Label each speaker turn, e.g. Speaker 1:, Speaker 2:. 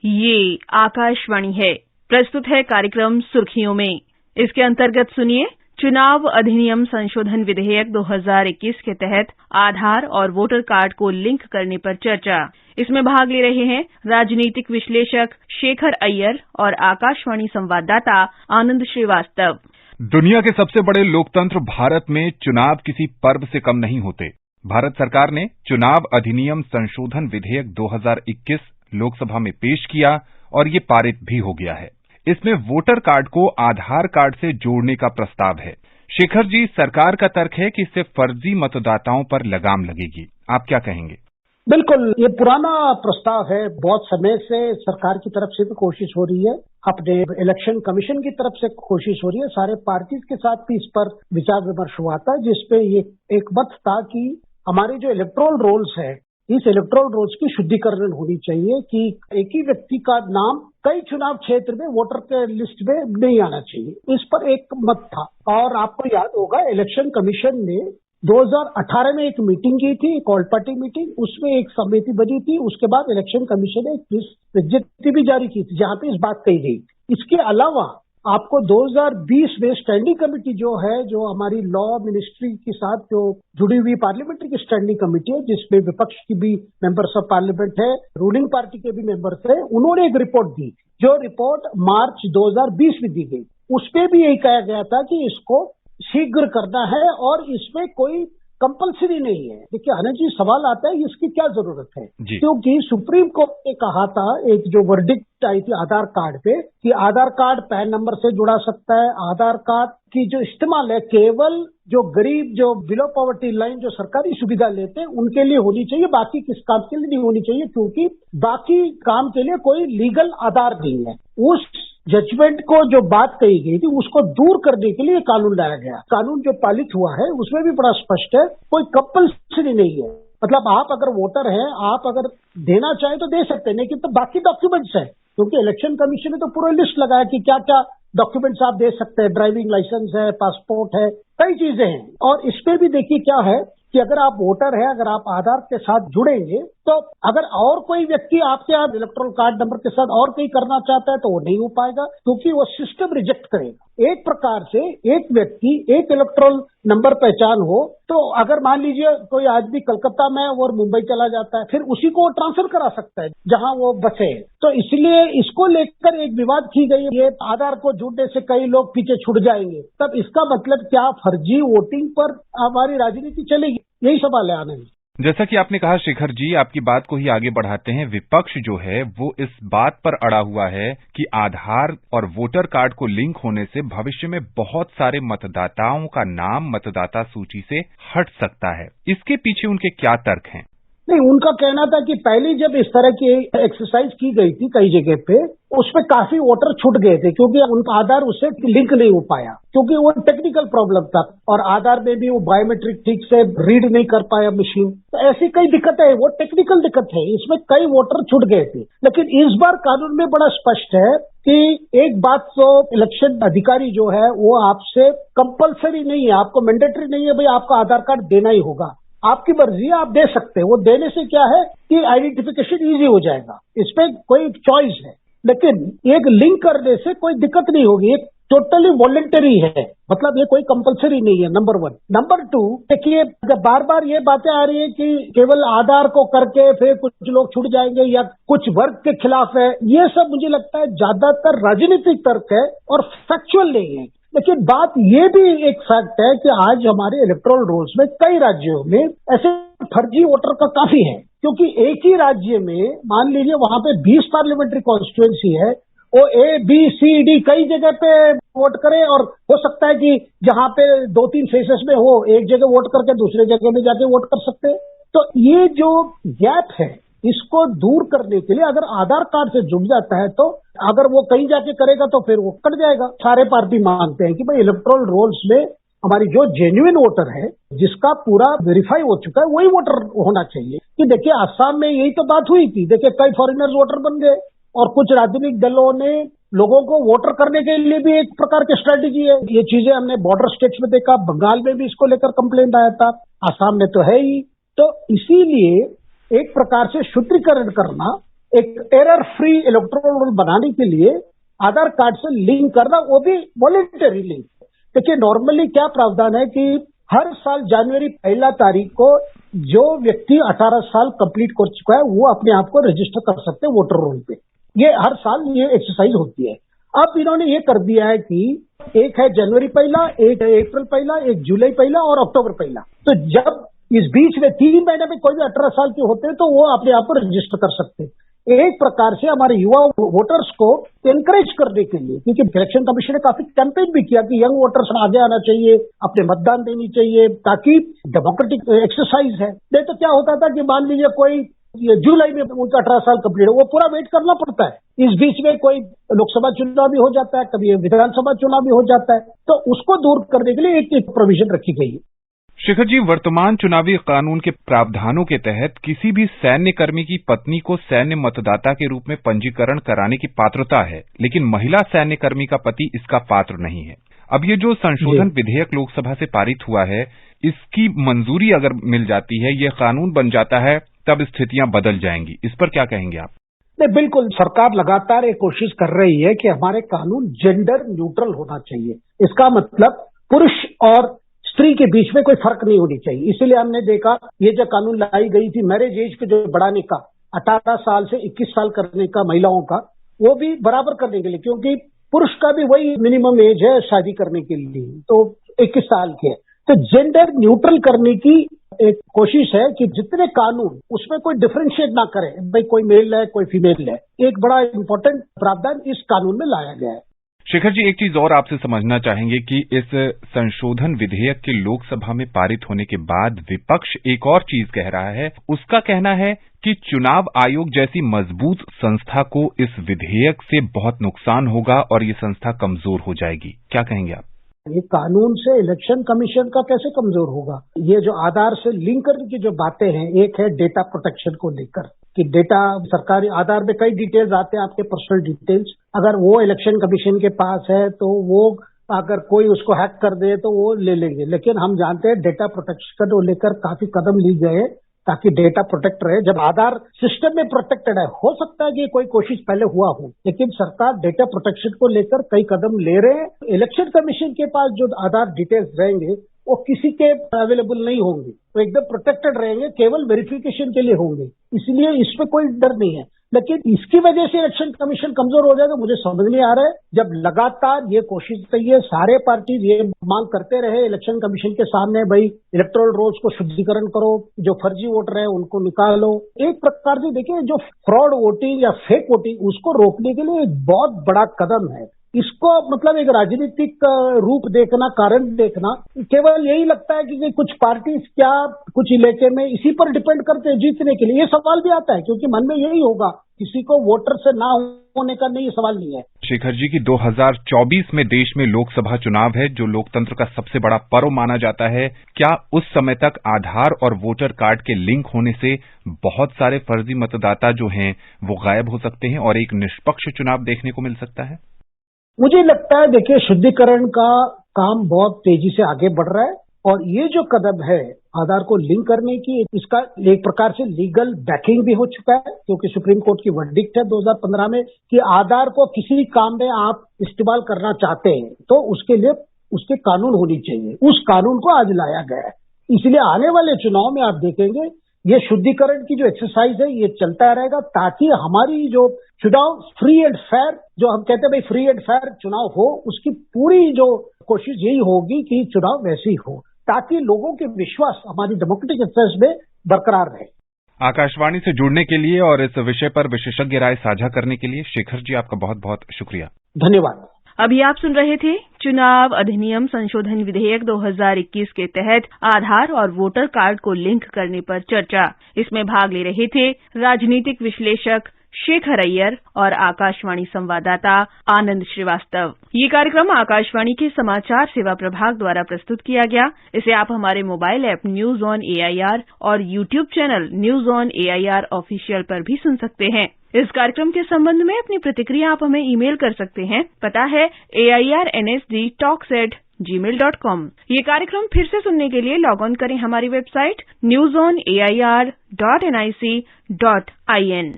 Speaker 1: ये आकाशवाणी है। प्रस्तुत है कार्यक्रम सुर्खियों में। इसके अंतर्गत सुनिए, चुनाव अधिनियम संशोधन विधेयक 2021 के तहत आधार और वोटर कार्ड को लिंक करने पर चर्चा। इसमें भाग ले रहे हैं राजनीतिक विश्लेषक शेखर अय्यर और आकाशवाणी संवाददाता आनंद श्रीवास्तव।
Speaker 2: दुनिया के सबसे बड़े लोकतंत्र भारत में चुनाव किसी पर्व से कम नहीं होते। भारत सरकार ने चुनाव अधिनियम संशोधन विधेयक 2021 लोकसभा में पेश किया और ये पारित भी हो गया है। इसमें वोटर कार्ड को आधार कार्ड से जोड़ने का प्रस्ताव है। शेखर जी, सरकार का तर्क है कि इससे फर्जी मतदाताओं पर लगाम लगेगी। आप क्या कहेंगे?
Speaker 3: बिल्कुल, ये पुराना प्रस्ताव है। बहुत समय से सरकार की तरफ से भी कोशिश हो रही है, अपने इलेक्शन कमीशन की तरफ से कोशिश हो रही है, सारे पार्टीज के साथ भी इस पर विचार विमर्श हुआ था, जिसपे ये एक मत था कि हमारे जो इलेक्टोरल रोल्स है, इस इलेक्टोरल रोल्स की शुद्धिकरण होनी चाहिए कि एक ही व्यक्ति का नाम कई चुनाव क्षेत्र में वोटर के लिस्ट में नहीं आना चाहिए। इस पर एक मत था। और आपको याद होगा, इलेक्शन कमीशन ने 2018 में एक मीटिंग की थी, एक ऑल पार्टी मीटिंग। उसमें एक समिति बनी थी। उसके बाद इलेक्शन कमीशन ने एक विज्ञप्ति भी जारी की थी, जहां पे इस बात कही गई। इसके अलावा आपको 2020 में स्टैंडिंग कमेटी जो है, जो हमारी लॉ मिनिस्ट्री के साथ जो जुड़ी हुई पार्लियामेंट्री की स्टैंडिंग कमेटी है, जिसमें विपक्ष की भी मेंबर्स ऑफ पार्लियामेंट है, रूलिंग पार्टी के भी मेंबर्स है, उन्होंने एक रिपोर्ट दी, जो रिपोर्ट मार्च 2020 में दी गई। उसपे भी यही कहा गया था कि इसको शीघ्र करना है और इसमें कोई कंपल्सरी नहीं है। देखिए आनंद जी, सवाल आता है इसकी क्या जरूरत है, क्योंकि सुप्रीम कोर्ट ने कहा था, एक जो वर्डिक्ट आई थी आधार कार्ड पे, कि आधार कार्ड पैन नंबर से जुड़ा सकता है। आधार कार्ड की जो इस्तेमाल है केवल जो गरीब, जो बिलो पॉवर्टी लाइन, जो सरकारी सुविधा लेते हैं, उनके लिए होनी चाहिए, बाकी किस काम के लिए नहीं होनी चाहिए, क्योंकि बाकी काम के लिए कोई लीगल आधार नहीं है। उस जजमेंट को जो बात कही गई थी, उसको दूर करने के लिए कानून लाया गया। कानून जो पालित हुआ है उसमें भी बड़ा स्पष्ट है, कोई कंपल्सरी नहीं है। मतलब आप अगर वोटर हैं, आप अगर देना चाहें तो दे सकते हैं, लेकिन तो बाकी डॉक्यूमेंट्स है, क्योंकि इलेक्शन कमीशन ने तो पूरा लिस्ट लगाया कि क्या क्या डॉक्यूमेंट्स आप दे सकते हैं। ड्राइविंग लाइसेंस है, पासपोर्ट है, कई चीजें हैं। और इसपे भी देखिए क्या है कि अगर आप वोटर है, अगर आप आधार के साथ जुड़ेंगे, तो अगर और कोई व्यक्ति आपके आप इलेक्ट्रॉल कार्ड नंबर के साथ और कोई करना चाहता है तो वो नहीं हो पाएगा, क्योंकि वो सिस्टम रिजेक्ट करेगा। एक प्रकार से एक व्यक्ति एक इलेक्ट्रॉल नंबर पहचान हो, तो अगर मान लीजिए कोई आदमी कलकत्ता में और मुंबई चला जाता है, फिर उसी को ट्रांसफर करा सकता है जहां वो बसे। तो इसलिए इसको लेकर एक विवाद की गई है, ये आधार को जुड़ने से कई लोग पीछे छूट जाएंगे। तब इसका मतलब क्या फर्जी वोटिंग पर हमारी राजनीति चलेगी? यही सवाल है आनंद।
Speaker 2: जैसा कि आपने कहा शेखर जी, आपकी बात को ही आगे बढ़ाते हैं। विपक्ष जो है वो इस बात पर अड़ा हुआ है कि आधार और वोटर कार्ड को लिंक होने से भविष्य में बहुत सारे मतदाताओं का नाम मतदाता सूची से हट सकता है। इसके पीछे उनके क्या तर्क हैं?
Speaker 3: नहीं, उनका कहना था कि पहले जब इस तरह की एक्सरसाइज की गई थी कई जगह पे, उसमें काफी वोटर छूट गए थे, क्योंकि उनका आधार उससे लिंक नहीं हो पाया, क्योंकि वो टेक्निकल प्रॉब्लम था। और आधार में भी वो बायोमेट्रिक ठीक से रीड नहीं कर पाया मशीन। तो ऐसी कई दिक्कतें हैं, वो टेक्निकल दिक्कत है, इसमें कई वोटर छूट गए थे। लेकिन इस बार कानून में बड़ा स्पष्ट है कि एक बात तो इलेक्शन अधिकारी जो है वो आपसे कंपल्सरी नहीं है, आपको मैंडेटरी नहीं है भाई आपका आधार कार्ड देना ही होगा। आपकी मर्जी है, आप दे सकते हैं। वो देने से क्या है कि आइडेंटिफिकेशन इजी हो जाएगा, इसमें कोई चॉइस है। लेकिन एक लिंक करने से कोई दिक्कत नहीं होगी, एक टोटली वॉलंटरी है, मतलब ये कोई कंपलसरी नहीं है, नंबर 1। नंबर 2, देखिए बार बार ये बातें आ रही है कि केवल आधार को करके फिर कुछ लोग छूट जाएंगे या कुछ वर्ग के खिलाफ है। ये सब मुझे लगता है ज्यादातर राजनीतिक तर्क है और फैक्चुअल नहीं है। लेकिन बात ये भी एक फैक्ट है कि आज हमारे इलेक्टोरल रोल्स में कई राज्यों में ऐसे फर्जी वोटर का काफी है, क्योंकि एक ही राज्य में मान लीजिए वहां पे 20 पार्लियामेंट्री कॉन्स्टिट्यूएंसी है, वो A, B, C, D कई जगह पे वोट करे, और हो सकता है कि जहां पे 2-3 फेसेस में हो, एक जगह वोट करके दूसरे जगह में जाके वोट कर सकते हैं। तो ये जो गैप है, इसको दूर करने के लिए अगर आधार कार्ड से जुड़ जाता है, तो अगर वो कहीं जाके करेगा तो फिर वो कट जाएगा। सारे पार्टी मानते हैं कि भाई इलेक्टोरल रोल्स में हमारी जो जेन्युइन वोटर है, जिसका पूरा वेरीफाई हो चुका है, वही वोटर होना चाहिए। कि देखिए असम में यही तो बात हुई थी, देखिए कई फॉरेनर्स वोटर बन गए, और कुछ राजनीतिक दलों ने लोगों को वोटर करने के लिए भी एक प्रकार की स्ट्रेटेजी है। ये चीजें हमने बॉर्डर स्टेट्स में देखा, बंगाल में भी इसको लेकर कंप्लेंट आया था, असम में तो है ही। तो इसीलिए एक प्रकार से शुद्धिकरण करना एक एरर फ्री इलेक्टोरल रोल बनाने के लिए आधार कार्ड से लिंक करना, वो भी वॉलेंटरी लिंक। देखिए नॉर्मली क्या प्रावधान है कि हर साल जनवरी 1 तारीख को जो व्यक्ति 18 साल कंप्लीट कर चुका है वो अपने आप को रजिस्टर कर सकते हैं वोटर रोल पे। ये हर साल ये एक्सरसाइज होती है। अब इन्होंने ये कर दिया है कि एक है जनवरी 1, एक है अप्रैल 1, एक जुलाई 1 और अक्टूबर 1। तो जब इस बीच में 3 महीने में कोई भी 18 साल के होते हैं तो वो अपने आप को रजिस्टर कर सकते हैं। एक प्रकार से हमारे युवा वोटर्स को एनकरेज करने के लिए, क्योंकि इलेक्शन कमीशन ने काफी कैंपेन भी किया कि यंग वोटर्स आगे आना चाहिए, अपने मतदान देनी चाहिए, ताकि डेमोक्रेटिक एक्सरसाइज है। नहीं तो क्या होता था कि मान लीजिए कोई जुलाई में उनका 18 साल कंप्लीट है, वो पूरा वेट करना पड़ता है। इस बीच में कोई लोकसभा चुनाव भी हो जाता है, कभी विधानसभा चुनाव भी हो जाता है, तो उसको दूर करने के लिए एक प्रोविजन रखी गई है।
Speaker 2: शेखर जी, वर्तमान चुनावी कानून के प्रावधानों के तहत किसी भी सैन्य कर्मी की पत्नी को सैन्य मतदाता के रूप में पंजीकरण कराने की पात्रता है, लेकिन महिला सैन्य कर्मी का पति इसका पात्र नहीं है। अब ये जो संशोधन विधेयक लोकसभा से पारित हुआ है, इसकी मंजूरी अगर मिल जाती है, ये कानून बन जाता है, तब स्थितियां बदल जाएंगी। इस पर क्या कहेंगे आप?
Speaker 3: नहीं, बिल्कुल सरकार लगातार एक कोशिश कर रही है कि हमारे कानून जेंडर न्यूट्रल होना चाहिए। इसका मतलब पुरुष और स्त्री के बीच में कोई फर्क नहीं होनी चाहिए। इसीलिए हमने देखा ये जो कानून लाई गई थी मैरिज एज को जो बढ़ाने का, 18 साल से 21 साल करने का महिलाओं का, वो भी बराबर करने के लिए, क्योंकि पुरुष का भी वही मिनिमम एज है शादी करने के लिए, तो 21 साल के है। तो जेंडर न्यूट्रल करने की एक कोशिश है कि जितने कानून उसमें कोई डिफरेंशिएट ना करे, भाई कोई मेल है कोई फीमेल है। एक बड़ा इंपॉर्टेंट प्रावधान इस कानून में लाया गया है।
Speaker 2: शेखर जी, एक चीज और आपसे समझना चाहेंगे कि इस संशोधन विधेयक के लोकसभा में पारित होने के बाद विपक्ष एक और चीज कह रहा है। उसका कहना है कि चुनाव आयोग जैसी मजबूत संस्था को इस विधेयक से बहुत नुकसान होगा और ये संस्था कमजोर हो जाएगी। क्या कहेंगे आप?
Speaker 3: ये कानून से इलेक्शन कमीशन का कैसे कमजोर होगा? ये जो आधार से लिंक करने की जो बातें हैं, एक है डेटा प्रोटेक्शन को लेकर कि डेटा सरकारी आधार में कई डिटेल्स आते हैं, आपके पर्सनल डिटेल्स, अगर वो इलेक्शन कमीशन के पास है तो वो अगर कोई उसको हैक कर दे तो वो ले लेंगे। लेकिन हम जानते हैं डेटा प्रोटेक्शन को लेकर काफी कदम लिए गए ताकि डेटा प्रोटेक्ट रहे। जब आधार सिस्टम में प्रोटेक्टेड है, हो सकता है कि कोई कोशिश पहले हुआ हो, लेकिन सरकार डेटा प्रोटेक्शन को लेकर कई कदम ले रहे हैं। इलेक्शन कमीशन के पास जो आधार डिटेल्स रहेंगे वो किसी के अवेलेबल नहीं होंगे, वो एकदम प्रोटेक्टेड रहेंगे, केवल वेरिफिकेशन के लिए होंगे। इसलिए इसमें कोई डर नहीं है। लेकिन इसकी वजह से इलेक्शन कमीशन कमजोर हो जाएगा, मुझे समझ नहीं आ रहा है। जब लगातार ये कोशिश रही है, सारे पार्टी ये मांग करते रहे इलेक्शन कमीशन के सामने, भाई इलेक्टोरल रोल्स को शुद्धिकरण करो, जो फर्जी वोटर है उनको निकालो। एक प्रकार से देखिए, जो फ्रॉड वोटिंग या फेक वोटिंग उसको रोकने के लिए एक बहुत बड़ा कदम है। इसको मतलब एक राजनीतिक रूप देखना, कारण देखना, केवल यही लगता है कि कुछ पार्टी क्या कुछ इलाके में इसी पर डिपेंड करते हैं जीतने के लिए। ये सवाल भी आता है क्योंकि मन में यही होगा, किसी को वोटर से ना होने का नहीं, सवाल नहीं है।
Speaker 2: शेखर जी, की 2024 में देश में लोकसभा चुनाव है, जो लोकतंत्र का सबसे बड़ा पर्व माना जाता है। क्या उस समय तक आधार और वोटर कार्ड के लिंक होने से बहुत सारे फर्जी मतदाता जो हैं वो गायब हो सकते हैं और एक निष्पक्ष चुनाव देखने को मिल सकता है?
Speaker 3: मुझे लगता है, देखिए, शुद्धिकरण का काम बहुत तेजी से आगे बढ़ रहा है और ये जो कदम है आधार को लिंक करने की, इसका एक प्रकार से लीगल बैकिंग भी हो चुका है, क्योंकि सुप्रीम कोर्ट की वर्डिक्ट है 2015 में कि आधार को किसी काम में आप इस्तेमाल करना चाहते हैं तो उसके लिए उसके कानून होनी चाहिए। उस कानून को आज लाया गया है। इसलिए आने वाले चुनाव में आप देखेंगे ये शुद्धिकरण की जो एक्सरसाइज है ये चलता रहेगा, ताकि हमारी जो चुनाव फ्री एंड फेयर, जो हम कहते हैं भाई फ्री एंड फेयर चुनाव हो, उसकी पूरी जो कोशिश यही होगी कि चुनाव वैसे ही हो, ताकि लोगों के विश्वास हमारी डेमोक्रेटिक एक्सरसाइज में बरकरार रहे।
Speaker 2: आकाशवाणी से जुड़ने के लिए और इस विषय पर विशेषज्ञ राय साझा करने के लिए शेखर जी, आपका बहुत बहुत शुक्रिया।
Speaker 3: धन्यवाद।
Speaker 1: अभी आप सुन रहे थे चुनाव अधिनियम संशोधन विधेयक 2021 के तहत आधार और वोटर कार्ड को लिंक करने पर चर्चा। इसमें भाग ले रहे थे राजनीतिक विश्लेषक शेखर अय्यर और आकाशवाणी संवाददाता आनंद श्रीवास्तव। ये कार्यक्रम आकाशवाणी के समाचार सेवा प्रभाग द्वारा प्रस्तुत किया गया। इसे आप हमारे mobile app news on AIR और YouTube channel news on AIR official पर भी सुन सकते हैं। इस कार्यक्रम के संबंध में अपनी प्रतिक्रिया आप हमें ईमेल कर सकते हैं। पता है airnsdtalks@gmail.com। ये कार्यक्रम फिर से सुनने के लिए लॉग ऑन करें हमारी वेबसाइट newsonair.nic.in।